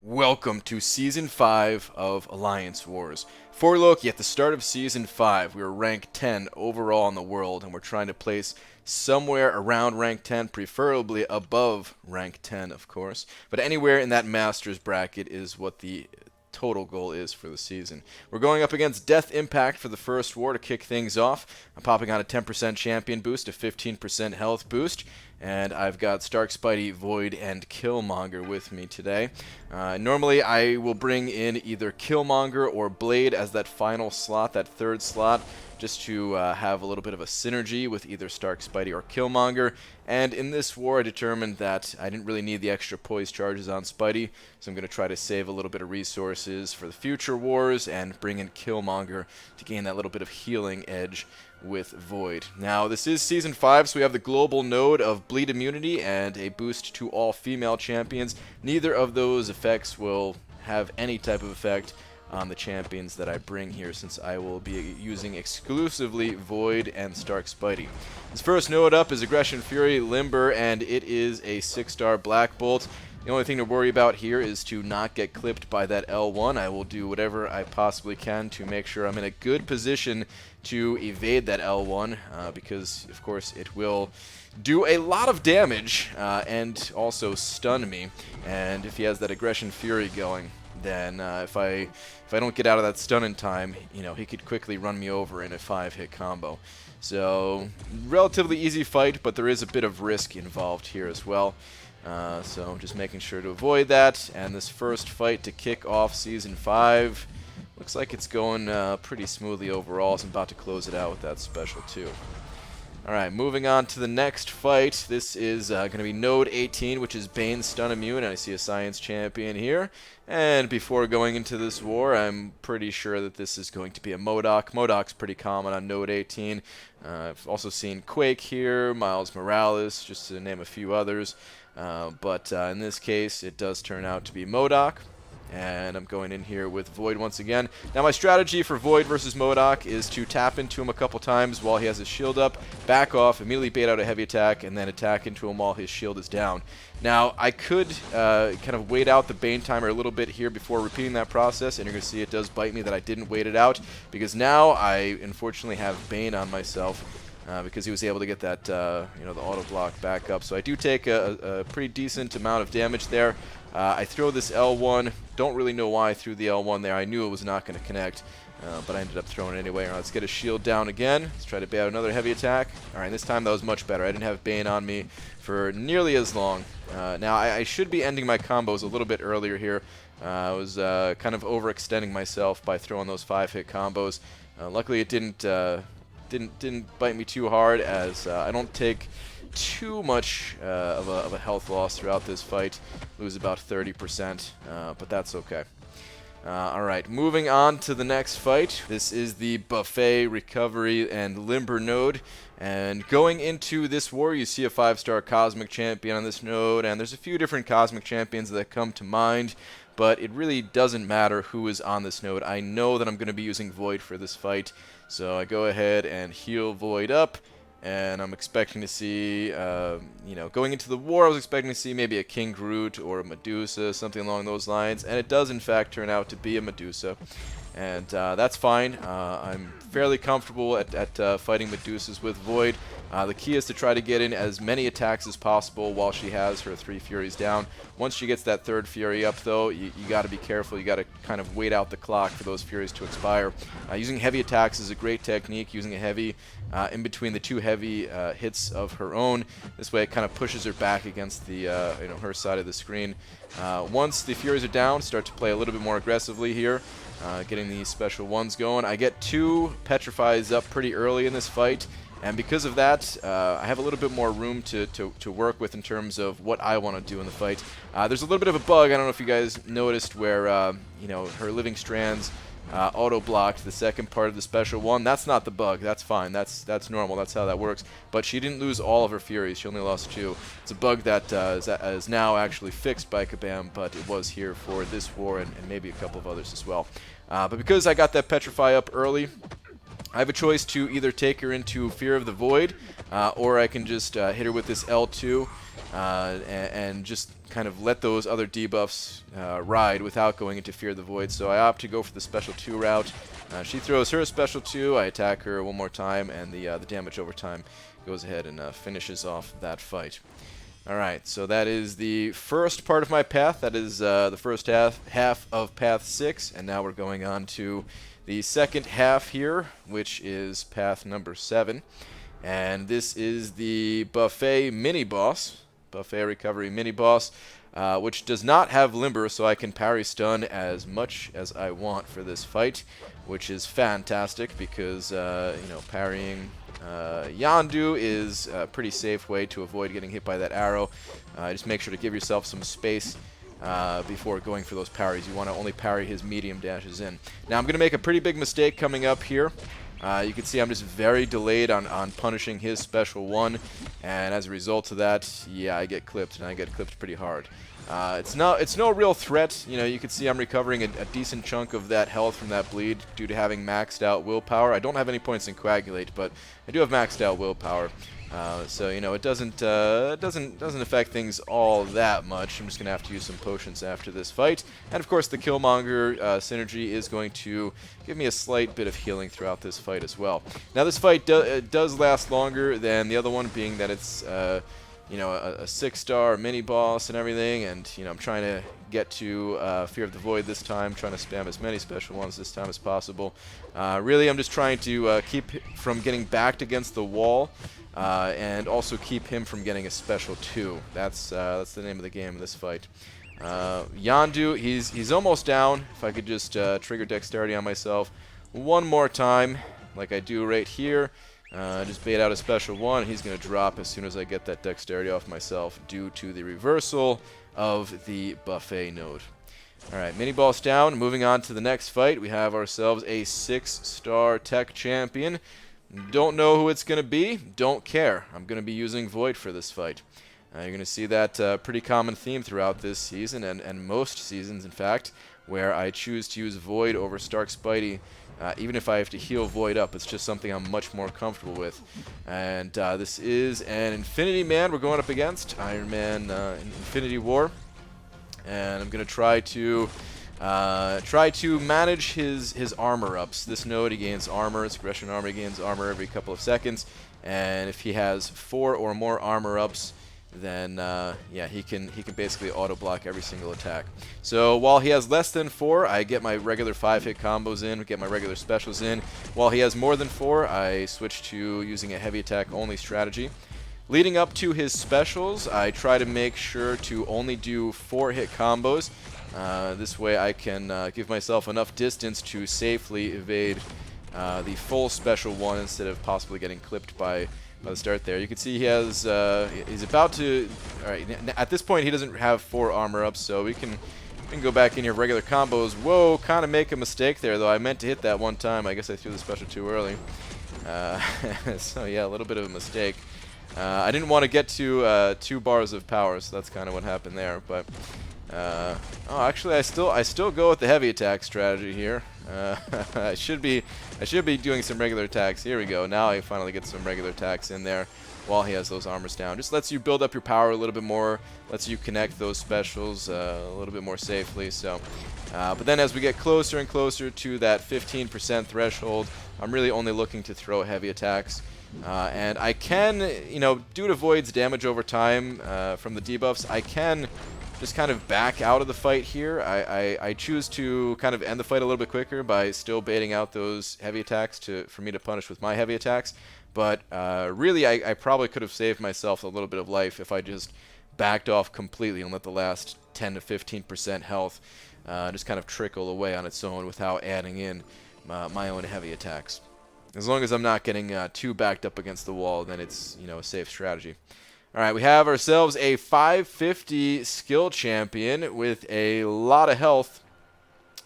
Welcome to Season 5 of Alliance Wars. For Loki, at the start of Season 5, we were rank 10 overall in the world, and we're trying to place somewhere around rank 10, preferably above rank 10, of course. But anywhere in that Masters bracket is what the total goal is for the season. We're going up against Death Impact for the first war to kick things off. I'm popping on a 10% champion boost, a 15% health boost, and I've got Stark, Spidey, Void, and Killmonger with me today. Normally I will bring in either Killmonger or Blade as that final slot, that third slot, just to have a little bit of a synergy with either Stark, Spidey, or Killmonger. And in this war, I determined that I didn't really need the extra poise charges on Spidey, so I'm going to try to save a little bit of resources for the future wars and bring in Killmonger to gain that little bit of healing edge with Void. Now, this is Season 5, so we have the global node of Bleed Immunity and a boost to all female champions. Neither of those effects will have any type of effect on the champions that I bring here, since I will be using exclusively Void and Stark Spidey. This first node up is Aggression Fury Limber, and it is a 6-star Black Bolt. The only thing to worry about here is to not get clipped by that L1. I will do whatever I possibly can to make sure I'm in a good position to evade that L1, because, of course, it will do a lot of damage and also stun me. And if he has that Aggression Fury going, then if I don't get out of that stun in time, he could quickly run me over in a 5-hit combo. So, relatively easy fight, but there is a bit of risk involved here as well. So just making sure to avoid that. And this first fight to kick off Season 5 looks like it's going pretty smoothly overall, so I'm about to close it out with that special too. Alright, moving on to the next fight. This is going to be Node 18, which is Bane Stun Immune, and I see a Science Champion here. And before going into this war, I'm pretty sure that this is going to be a MODOK. MODOK's pretty common on Node 18. I've also seen Quake here, Miles Morales, just to name a few others. But in this case, it does turn out to be MODOK. And I'm going in here with Void once again. Now, my strategy for Void versus MODOK is to tap into him a couple times while he has his shield up, back off, immediately bait out a heavy attack, and then attack into him while his shield is down. Now, I could kind of wait out the Bane timer a little bit here before repeating that process, and you're going to see it does bite me that I didn't wait it out, because now I unfortunately have Bane on myself. Because he was able to get that, the auto block back up. So I do take a pretty decent amount of damage there. I throw this L1. Don't really know why I threw the L1 there. I knew it was not going to connect, but I ended up throwing it anyway. Right, let's get a shield down again. Let's try to bait out another heavy attack. All right, this time that was much better. I didn't have Bane on me for nearly as long. Now, I should be ending my combos a little bit earlier here. I was kind of overextending myself by throwing those 5-hit combos. Luckily, it didn't bite me too hard, as I don't take too much of a health loss throughout this fight. Lose about 30%, but that's okay. Alright, moving on to the next fight. This is the Buffet, Recovery, and Limber node. And going into this war, you see a 5-star Cosmic Champion on this node, and there's a few different Cosmic Champions that come to mind, but it really doesn't matter who is on this node. I know that I'm going to be using Void for this fight, so I go ahead and heal Void up, and I'm expecting to see, going into the war, I was expecting to see maybe a King Groot or a Medusa, something along those lines, and it does in fact turn out to be a Medusa. And that's fine. I'm fairly comfortable at fighting Medusas with Void. The key is to try to get in as many attacks as possible while she has her 3 Furies down. Once she gets that 3rd Fury up, though, you got to be careful. You got to kind of wait out the clock for those Furies to expire. Using heavy attacks is a great technique. Using a heavy in between the 2 heavy hits of her own. This way, it kind of pushes her back against the her side of the screen. Once the Furies are down, start to play a little bit more aggressively here. Getting these special ones going. I get 2 Petrifies up pretty early in this fight, and because of that, I have a little bit more room to work with in terms of what I want to do in the fight. There's a little bit of a bug. I don't know if you guys noticed where her Living Strands auto-blocked the second part of the special one. That's not the bug. That's fine. That's normal. That's how that works. But she didn't lose all of her Furies. She only lost 2. It's a bug that is now actually fixed by Kabam, but it was here for this war and maybe a couple of others as well. But because I got that Petrify up early, I have a choice to either take her into Fear of the Void, or I can just hit her with this L2 and just kind of let those other debuffs ride without going into Fear of the Void. So I opt to go for the special 2 route. She throws her special 2, I attack her one more time, and the damage over time goes ahead and finishes off that fight. Alright, so that is the first part of my path. That is the first half of Path 6, and now we're going on to the second half here, which is path number 7. And this is the Buffet mini-boss, Buffet Recovery mini-boss, which does not have Limber, so I can parry stun as much as I want for this fight, which is fantastic because, you know, parrying Yondu is a pretty safe way to avoid getting hit by that arrow. Just make sure to give yourself some space before going for those parries. You want to only parry his medium dashes in. Now I'm going to make a pretty big mistake coming up here. You can see I'm just very delayed on punishing his special 1, and as a result of that, yeah, I get clipped, and I get clipped pretty hard. It's no real threat. You know, you can see I'm recovering a decent chunk of that health from that bleed due to having maxed out willpower. I don't have any points in Coagulate, but I do have maxed out willpower. So you know, it doesn't affect things all that much. I'm just gonna have to use some potions after this fight, and of course the Killmonger synergy is going to give me a slight bit of healing throughout this fight as well. Now this fight does last longer than the other one, being that it's you know, a 6-star mini boss and everything, and you know, I'm trying to get to Fear of the Void this time, trying to spam as many special ones this time as possible. Really, I'm just trying to keep from getting backed against the wall. And also keep him from getting a special 2. That's the name of the game in this fight. Yondu, he's almost down. If I could just trigger Dexterity on myself one more time, like I do right here. Just bait out a special 1. He's going to drop as soon as I get that Dexterity off myself due to the reversal of the Buffet node. Alright, mini boss down. Moving on to the next fight, we have ourselves a 6-star tech champion. Don't know who it's going to be. Don't care. I'm going to be using Void for this fight. You're going to see that pretty common theme throughout this season, and most seasons, in fact, where I choose to use Void over Stark Spidey. Even if I have to heal Void up, it's just something I'm much more comfortable with. And this is an Infinity Man we're going up against, Iron Man Infinity War. And I'm going to try to manage his armor ups. This node, he gains armor, his aggression armor, he gains armor every couple of seconds, and if he has 4 or more armor ups, then yeah, he can basically auto block every single attack. So while he has less than 4, I get my regular 5-hit combos in, get my regular specials in. While he has more than 4, I switch to using a heavy attack only strategy. Leading up to his specials, I try to make sure to only do 4-hit combos. This way I can give myself enough distance to safely evade the full special 1 instead of possibly getting clipped by the start there. You can see he has, he's about to, alright, at this point he doesn't have 4 armor ups, so we can go back in your regular combos. Whoa, kind of make a mistake there though. I meant to hit that one time. I guess I threw the special too early. So yeah, a little bit of a mistake. I didn't want to get to 2 bars of power, so that's kind of what happened there. But oh, actually, I still go with the heavy attack strategy here. I should be doing some regular attacks. Here we go. Now I finally get some regular attacks in there while he has those armors down. Just lets you build up your power a little bit more. Lets you connect those specials a little bit more safely. So, but then as we get closer and closer to that 15% threshold, I'm really only looking to throw heavy attacks. And I can, you know, due to Void's damage over time from the debuffs, I can just kind of back out of the fight here. I choose to kind of end the fight a little bit quicker by still baiting out those heavy attacks for me to punish with my heavy attacks. But really, I probably could have saved myself a little bit of life if I just backed off completely and let the last 10 to 15% health just kind of trickle away on its own without adding in my own heavy attacks. As long as I'm not getting too backed up against the wall, then it's, you know, a safe strategy. Alright, we have ourselves a 550 skill champion with a lot of health.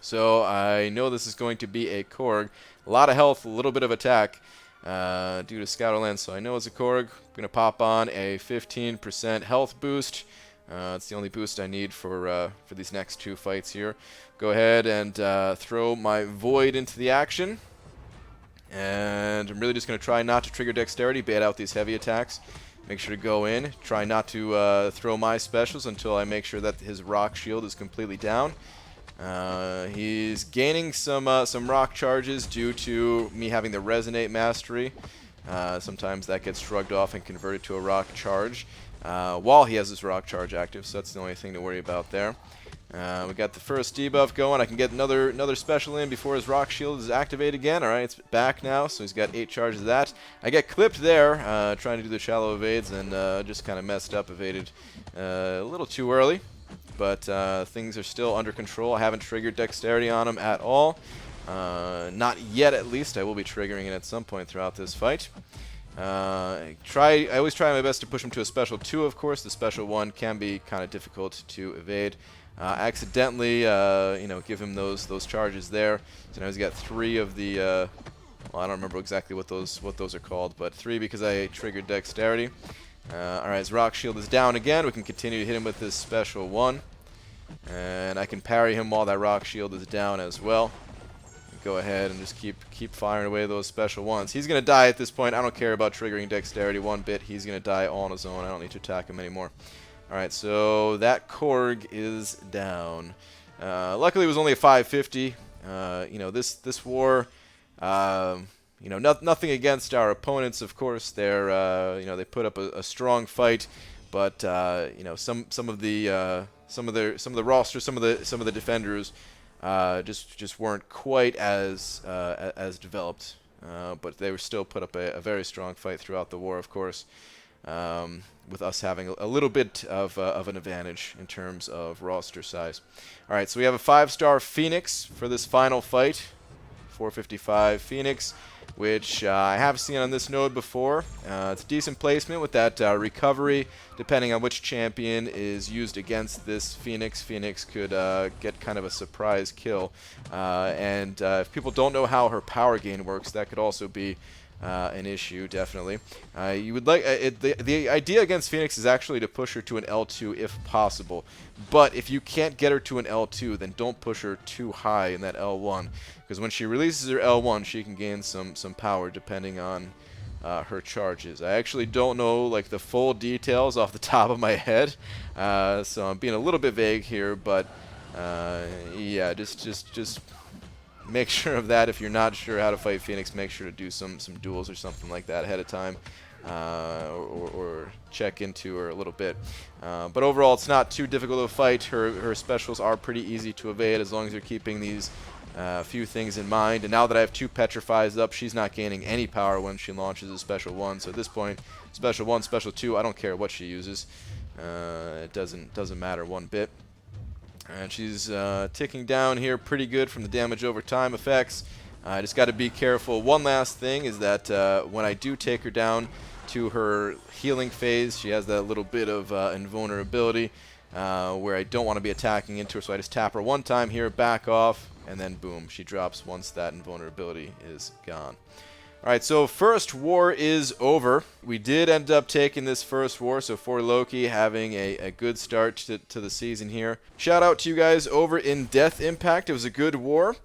So I know this is going to be a Korg. A lot of health, a little bit of attack due to Scatterland. So I know it's a Korg. I'm going to pop on a 15% health boost. It's the only boost I need for these next 2 fights here. Go ahead and throw my Void into the action. And I'm really just going to try not to trigger dexterity, bait out these heavy attacks. Make sure to go in. Try not to throw my specials until I make sure that his rock shield is completely down. He's gaining some rock charges due to me having the Resonate Mastery. Sometimes that gets shrugged off and converted to a rock charge while he has this rock charge active, so that's the only thing to worry about there. We got the first debuff going. I can get another special in before his rock shield is activated again. Alright, it's back now, so he's got 8 charges of that. I get clipped there, trying to do the shallow evades, and just kind of messed up, evaded a little too early. But things are still under control. I haven't triggered dexterity on him at all. Not yet, at least. I will be triggering it at some point throughout this fight. I always try my best to push him to a special 2, of course. The special 1 can be kind of difficult to evade. Accidentally, give him those charges there. So now he's got 3 of the. Well, I don't remember exactly what those are called, but 3 because I triggered dexterity. Alright, his rock shield is down again. We can continue to hit him with this special 1. And I can parry him while that rock shield is down as well. Go ahead and just keep firing away those special 1s. He's going to die at this point. I don't care about triggering dexterity one bit. He's going to die all on his own. I don't need to attack him anymore. Alright, so that Korg is down. Luckily it was only a 550. This war... nothing against our opponents, of course. They're, they put up a strong fight, but some of the roster, some of the defenders, just weren't quite as developed. But they were still put up a very strong fight throughout the war, of course. With us having a little bit of an advantage in terms of roster size. All right, so we have a 5-star Phoenix for this final fight. 455 Phoenix, which I have seen on this node before. It's a decent placement with that recovery. Depending on which champion is used against this Phoenix, Phoenix could get kind of a surprise kill. And if people don't know how her power gain works, that could also be an issue, definitely. You would like the idea against Phoenix is actually to push her to an L2 if possible. But if you can't get her to an L2, then don't push her too high in that L1, because when she releases her L1, she can gain some power depending on her charges. I actually don't know like the full details off the top of my head, so I'm being a little bit vague here. But yeah, just make sure of that. If you're not sure how to fight Phoenix, make sure to do some duels or something like that ahead of time, or check into her a little bit. But overall, it's not too difficult to fight. Her specials are pretty easy to evade as long as you're keeping these few things in mind. And now that I have 2 Petrifies up, she's not gaining any power when she launches a special 1. So at this point, special 1, special 2, I don't care what she uses. It doesn't matter one bit. And she's ticking down here pretty good from the damage over time effects. I just got to be careful. One last thing is that when I do take her down to her healing phase, she has that little bit of invulnerability where I don't want to be attacking into her, so I just tap her one time here, back off, and then boom, she drops once that invulnerability is gone. Alright, so first war is over. We did end up taking this first war, so for Loki having a good start to the season here. Shout out to you guys over in Death Impact. It was a good war,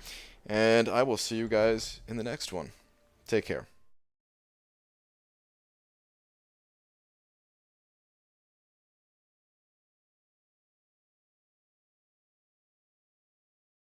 and I will see you guys in the next one. Take care.